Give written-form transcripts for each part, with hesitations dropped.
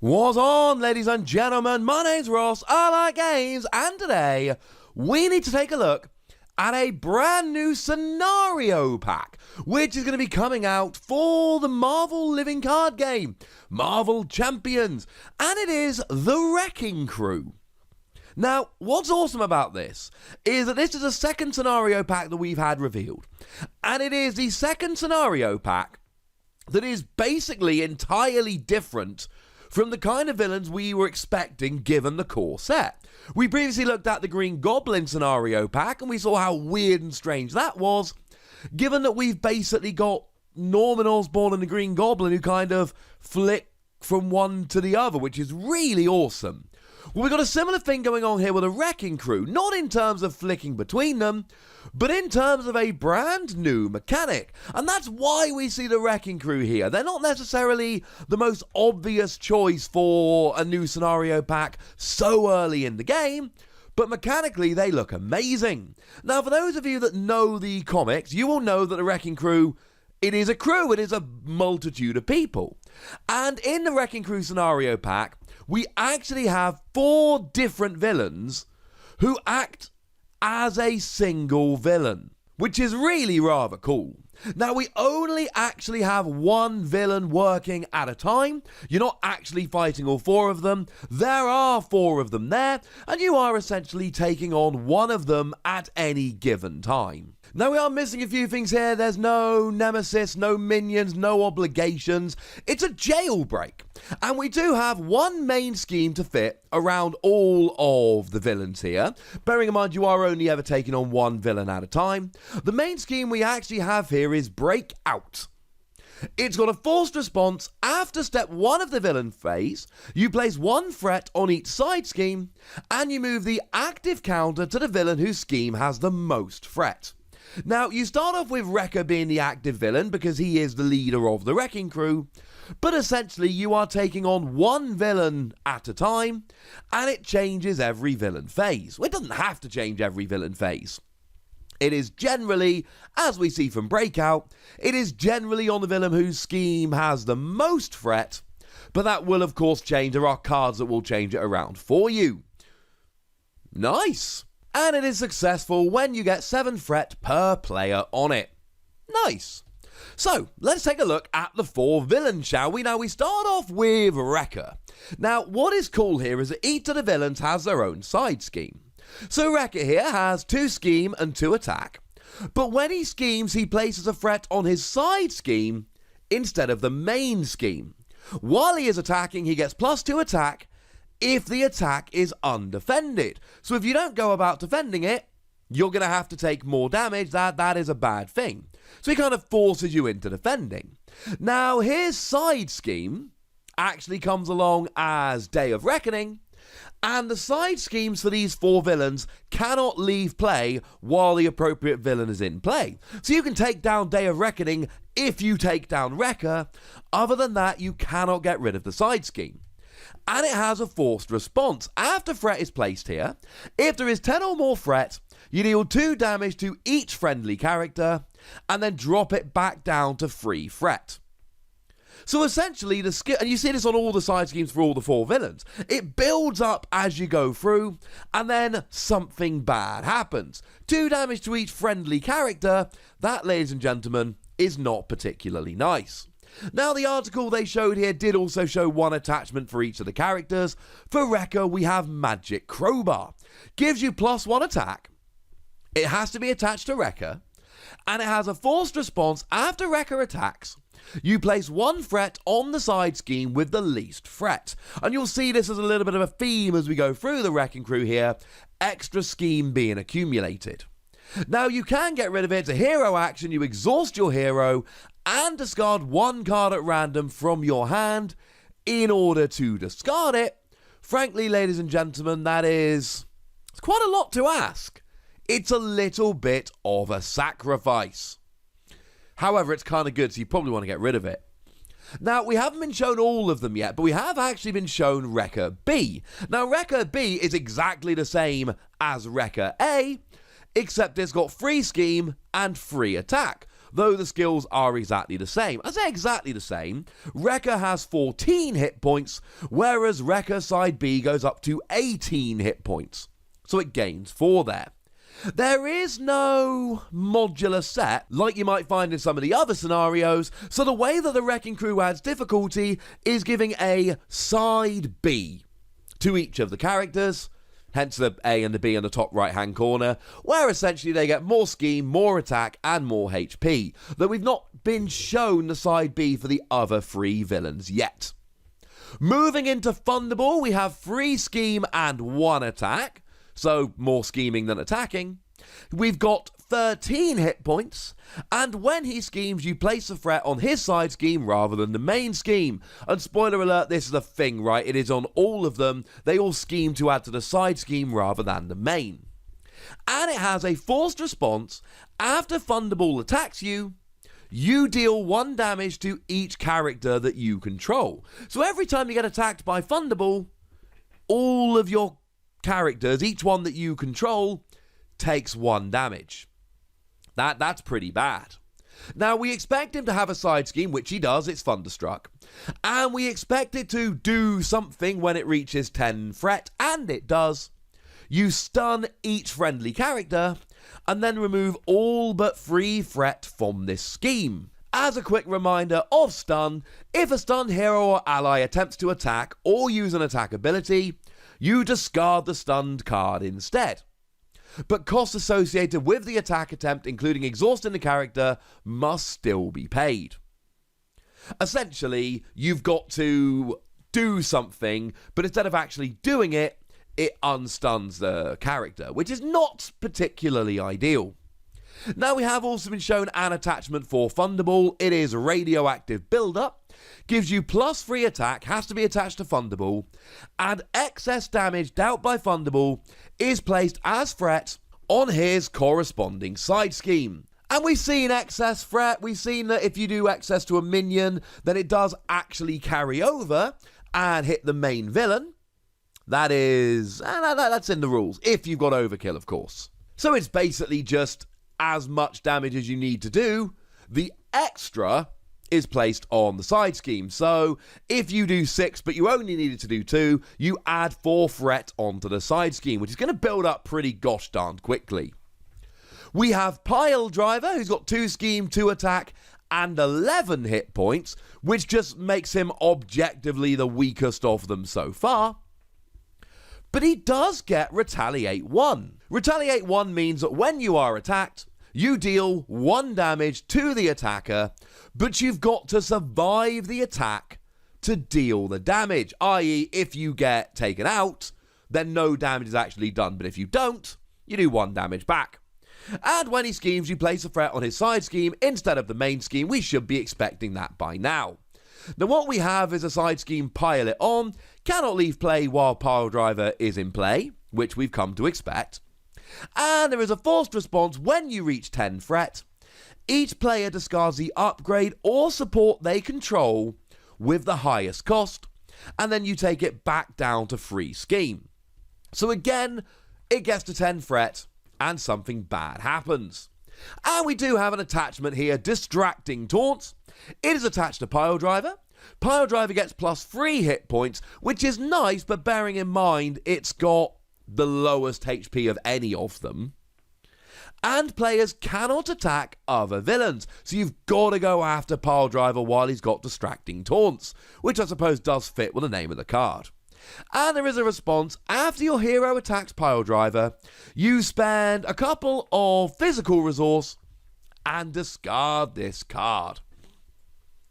What's on, ladies and gentlemen? My name's Ross, I like games, and today we need to take a look at a brand new scenario pack, which is going to be coming out for the Marvel living card game, Marvel Champions, and it is the Wrecking Crew. Now, what's awesome about this is that this is a second scenario pack that we've had revealed, and it is the second scenario pack that is basically entirely different from the kind of villains we were expecting given the core set. We previously looked at the Green Goblin scenario pack and we saw how weird and strange that was, given that we've basically got Norman Osborn and the Green Goblin who kind of flick from one to the other, which is really awesome. Well, we've got a similar thing going on here with a Wrecking Crew, not in terms of flicking between them, but in terms of a brand new mechanic. And that's why we see the Wrecking Crew here. They're not necessarily the most obvious choice for a new scenario pack so early in the game, but mechanically they look amazing. Now, for those of you that know the comics, you will know that the Wrecking Crew, it is a crew, it is a multitude of people. And in the Wrecking Crew scenario pack, we actually have 4 different villains who act as a single villain, which is really rather cool. Now, we only actually have one villain working at a time. You're not actually fighting all 4 of them. There are 4 of them there, and you are essentially taking on one of them at any given time. Now, we are missing a few things here. There's no nemesis, no minions, no obligations. It's a jailbreak. And we do have one main scheme to fit around all of the villains here. Bearing in mind you are only ever taking on one villain at a time. The main scheme we actually have here is Breakout. It's got a forced response. After step 1 of the villain phase, you place 1 threat on each side scheme, and you move the active counter to the villain whose scheme has the most threat. Now, you start off with Wrecker being the active villain because he is the leader of the Wrecking Crew, but essentially you are taking on one villain at a time, and it changes every villain phase. Well, it doesn't have to change every villain phase. It is generally, as we see from Breakout, it is generally on the villain whose scheme has the most threat, but that will of course change. There are cards that will change it around for you. Nice! And it is successful when you get 7 threat per player on it. Nice. So, let's take a look at the 4 villains, shall we? Now, we start off with Wrecker. Now, what is cool here is that each of the villains has their own side scheme. So, Wrecker here has 2 scheme and 2 attack. But when he schemes, he places a threat on his side scheme instead of the main scheme. While he is attacking, he gets +2 attack if the attack is undefended. So if you don't go about defending it, you're going to have to take more damage. That is a bad thing. So he kind of forces you into defending. Now, his side scheme actually comes along as Day of Reckoning, and the side schemes for these 4 villains cannot leave play while the appropriate villain is in play. So you can take down Day of Reckoning if you take down Wrecker. Other than that, you cannot get rid of the side scheme. And it has a forced response. After threat is placed here, if there is 10 or more threat, you deal 2 damage to each friendly character, and then drop it back down to 3 threat. So essentially, the skill, and you see this on all the side schemes for all the 4 villains, it builds up as you go through, and then something bad happens. 2 damage to each friendly character. That, ladies and gentlemen, is not particularly nice. Now, the article they showed here did also show 1 attachment for each of the characters. For Wrecker, we have Magic Crowbar. Gives you +1 attack. It has to be attached to Wrecker. And it has a forced response. After Wrecker attacks, you place 1 threat on the side scheme with the least threat. And you'll see this as a little bit of a theme as we go through the Wrecking Crew here. Extra scheme being accumulated. Now, you can get rid of it. It's a hero action. You exhaust your hero and discard 1 card at random from your hand in order to discard it. Frankly, ladies and gentlemen, it's quite a lot to ask. It's a little bit of a sacrifice. However, it's kind of good, so you probably want to get rid of it. Now, we haven't been shown all of them yet, but we have actually been shown Wrecker B. Now, Wrecker B is exactly the same as Wrecker A, except it's got free scheme and free attack. though the skills are exactly the same. I say exactly the same. Wrecker has 14 hit points, whereas Wrecker Side B goes up to 18 hit points. So it gains 4 there. There is no modular set like you might find in some of the other scenarios, so the way that the Wrecking Crew adds difficulty is giving a Side B to each of the characters, hence the A and the B in the top right hand corner, where essentially they get more scheme, more attack and more HP, though we've not been shown the Side B for the other 3 villains yet. Moving into Fundable, we have 3 scheme and 1 attack, so more scheming than attacking. We've got 13 hit points, and when he schemes, you place a threat on his side scheme rather than the main scheme. And spoiler alert, this is a thing, right? It is on all of them. They all scheme to add to the side scheme rather than the main. And it has a forced response. After Fundable attacks you, you deal 1 damage to each character that you control. So every time you get attacked by Fundable, all of your characters, each one that you control, takes 1 damage. That's pretty bad. Now, we expect him to have a side scheme, which he does, it's Thunderstruck. And we expect it to do something when it reaches 10 threat, and it does. You stun each friendly character, and then remove all but 3 threat from this scheme. As a quick reminder of stun, if a stunned hero or ally attempts to attack or use an attack ability, you discard the stunned card instead. But costs associated with the attack attempt, including exhausting the character, must still be paid. Essentially, you've got to do something, but instead of actually doing it, it unstuns the character, which is not particularly ideal. Now, we have also been shown an attachment for Fundable. It is Radioactive Build-Up. Gives you +3 attack, has to be attached to Fundable, and excess damage dealt by Fundable is placed as threat on his corresponding side scheme. And we've seen excess threat, we've seen that if you do excess to a minion, then it does actually carry over and hit the main villain. That's in the rules, if you've got overkill, of course. So it's basically just as much damage as you need to do. The extra is placed on the side scheme. So if you do 6 but you only needed to do 2, you add 4 threat onto the side scheme, which is going to build up pretty gosh darned quickly. We have Piledriver, who's got 2 scheme, 2 attack, and 11 hit points, which just makes him objectively the weakest of them so far. But he does get Retaliate 1. Retaliate 1 means that when you are attacked, you deal 1 damage to the attacker, but you've got to survive the attack to deal the damage. I.e., if you get taken out, then no damage is actually done, but if you don't, you do 1 damage back. And when he schemes, you place a threat on his side scheme instead of the main scheme. We should be expecting that by now. Now, what we have is a side scheme Pile It On, cannot leave play while Piledriver is in play, which we've come to expect. And there is a forced response when you reach 10 threat. Each player discards the upgrade or support they control with the highest cost, and then you take it back down to free scheme. So again, it gets to 10 threat, and something bad happens. And we do have an attachment here, Distracting Taunt. It is attached to Piledriver. Piledriver gets +3 hit points, which is nice, but bearing in mind it's got the lowest HP of any of them. And players cannot attack other villains, so you've got to go after Piledriver while he's got Distracting Taunts, which I suppose does fit with the name of the card. And there is a response. After your hero attacks Piledriver, you spend a couple of physical resource and discard this card.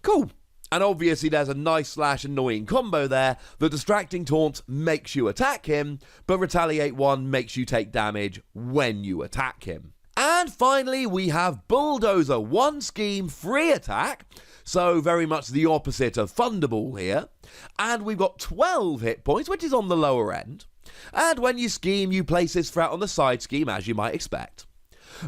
Cool. And obviously there's a nice / annoying combo there. The Distracting Taunt makes you attack him, but Retaliate 1 makes you take damage when you attack him. And finally, we have Bulldozer, 1 scheme, 3 attack. So very much the opposite of Fundable here. And we've got 12 hit points, which is on the lower end. And when you scheme, you place this threat on the side scheme, as you might expect.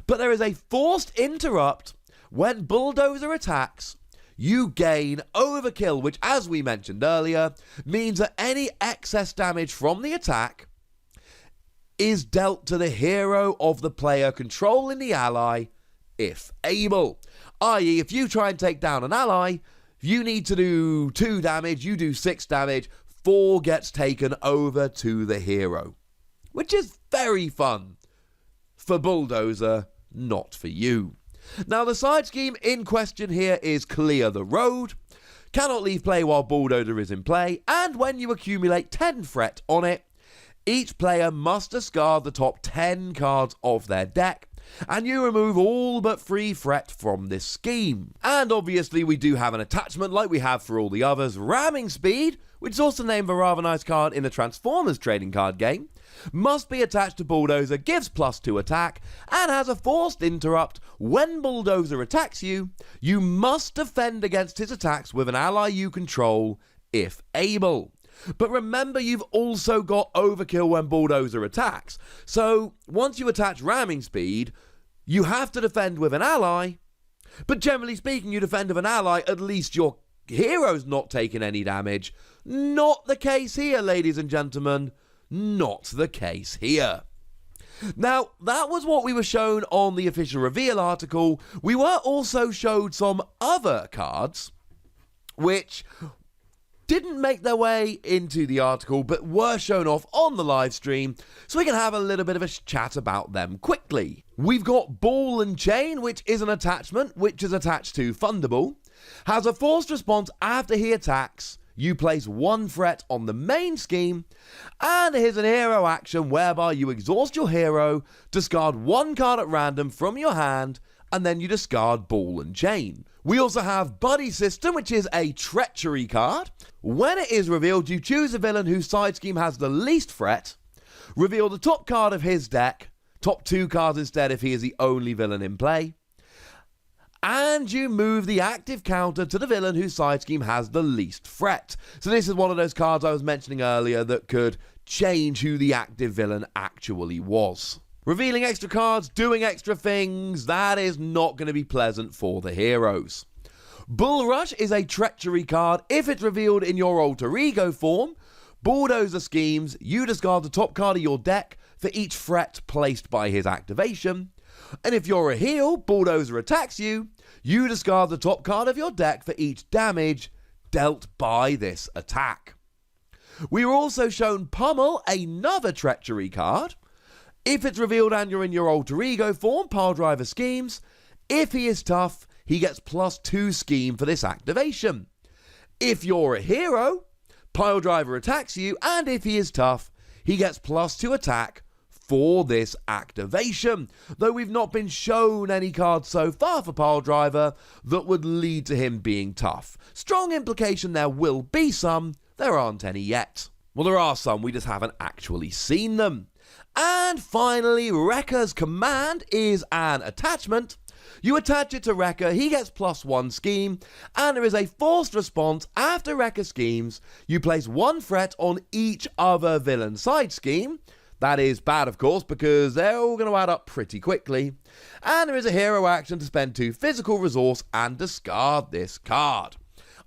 But there is a forced interrupt when Bulldozer attacks. You gain Overkill, which, as we mentioned earlier, means that any excess damage from the attack is dealt to the hero of the player controlling the ally, if able. i.e. if you try and take down an ally, you need to do 2 damage, you do 6 damage, 4 gets taken over to the hero. Which is very fun. For Bulldozer, not for you. Now the side scheme in question here is Clear the Road, cannot leave play while Bulldozer is in play, and when you accumulate 10 fret on it, each player must discard the top 10 cards of their deck, and you remove all but 3 fret from this scheme. And obviously we do have an attachment like we have for all the others, Ramming Speed, which is also named a rather nice card in the Transformers trading card game, must be attached to Bulldozer, gives +2 attack, and has a forced interrupt. When Bulldozer attacks you, you must defend against his attacks with an ally you control, if able. But remember, you've also got overkill when Bulldozer attacks. So once you attach Ramming Speed, you have to defend with an ally. But generally speaking, you defend with an ally, at least your hero's not taking any damage. Not the case here, ladies and gentlemen. Not the case here. Now, that was what we were shown on the official reveal article. We were also showed some other cards, which didn't make their way into the article, but were shown off on the live stream, so we can have a little bit of a chat about them quickly. We've got Ball and Chain, which is an attachment, which is attached to Fundable, has a forced response after he attacks. You place 1 fret on the main scheme, and here's an hero action whereby you exhaust your hero, discard 1 card at random from your hand, and then you discard Ball and Chain. We also have Buddy System, which is a treachery card. When it is revealed, you choose a villain whose side scheme has the least fret, reveal the top card of his deck, top 2 cards instead if he is the only villain in play, and you move the active counter to the villain whose side scheme has the least fret. So this is one of those cards I was mentioning earlier that could change who the active villain actually was. Revealing extra cards, doing extra things, that is not going to be pleasant for the heroes. Bull Rush is a treachery card. If it's revealed in your alter ego form, Bulldozer schemes, you discard the top card of your deck for each fret placed by his activation. And if you're a heel, Bulldozer attacks you, you discard the top card of your deck for each damage dealt by this attack. We were also shown Pummel, another treachery card. If it's revealed and you're in your alter ego form, Piledriver schemes. If he is tough, he gets +2 scheme for this activation. If you're a hero, Piledriver attacks you, and if he is tough, he gets +2 attack for this activation, though we've not been shown any cards so far for Piledriver that would lead to him being tough. Strong implication there will be some, there aren't any yet. Well, there are some, we just haven't actually seen them. And finally, Wrecker's Command is an attachment. You attach it to Wrecker, he gets +1 scheme, and there is a forced response after Wrecker schemes. You place 1 fret on each other villain side scheme. That is bad, of course, because they're all going to add up pretty quickly. And there is a hero action to spend 2 physical resource and discard this card.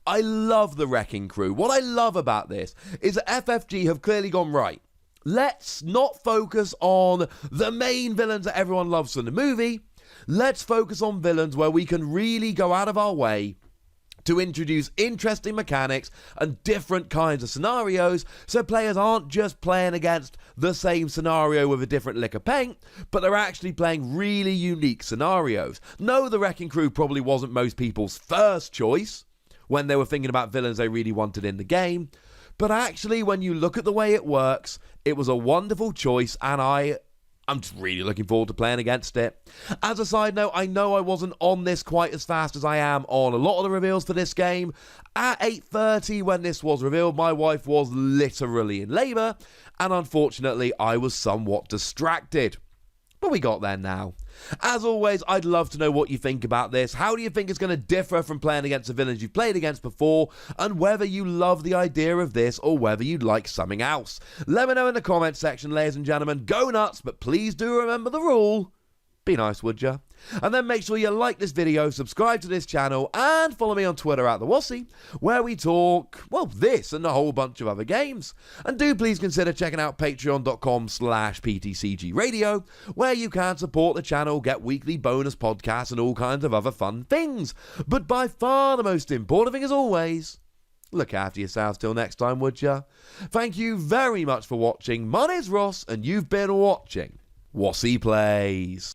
I love the Wrecking Crew. What I love about this is that FFG have clearly gone right. Let's not focus on the main villains that everyone loves from the movie. Let's focus on villains where we can really go out of our way to introduce interesting mechanics and different kinds of scenarios, so players aren't just playing against the same scenario with a different lick of paint, but they're actually playing really unique scenarios. No, the Wrecking Crew probably wasn't most people's first choice when they were thinking about villains they really wanted in the game, but actually when you look at the way it works, it was a wonderful choice, and I'm just really looking forward to playing against it. As a side note, I know I wasn't on this quite as fast as I am on a lot of the reveals for this game. At 8:30 when this was revealed, my wife was literally in labour, and unfortunately I was somewhat distracted. But we got there now. As always, I'd love to know what you think about this. How do you think it's going to differ from playing against the villains you've played against before, and whether you love the idea of this or whether you'd like something else? Let me know in the comments section, ladies and gentlemen. Go nuts, but please do remember the rule. Be nice, would ya? And then make sure you like this video, subscribe to this channel, and follow me on Twitter at the Wossy, where we talk, well, this and a whole bunch of other games. And do please consider checking out patreon.com/PTCGradio, where you can support the channel, get weekly bonus podcasts, and all kinds of other fun things. But by far the most important thing, as always, look after yourselves till next time, would ya? Thank you very much for watching. My name's Ross, and you've been watching Wossy Plays.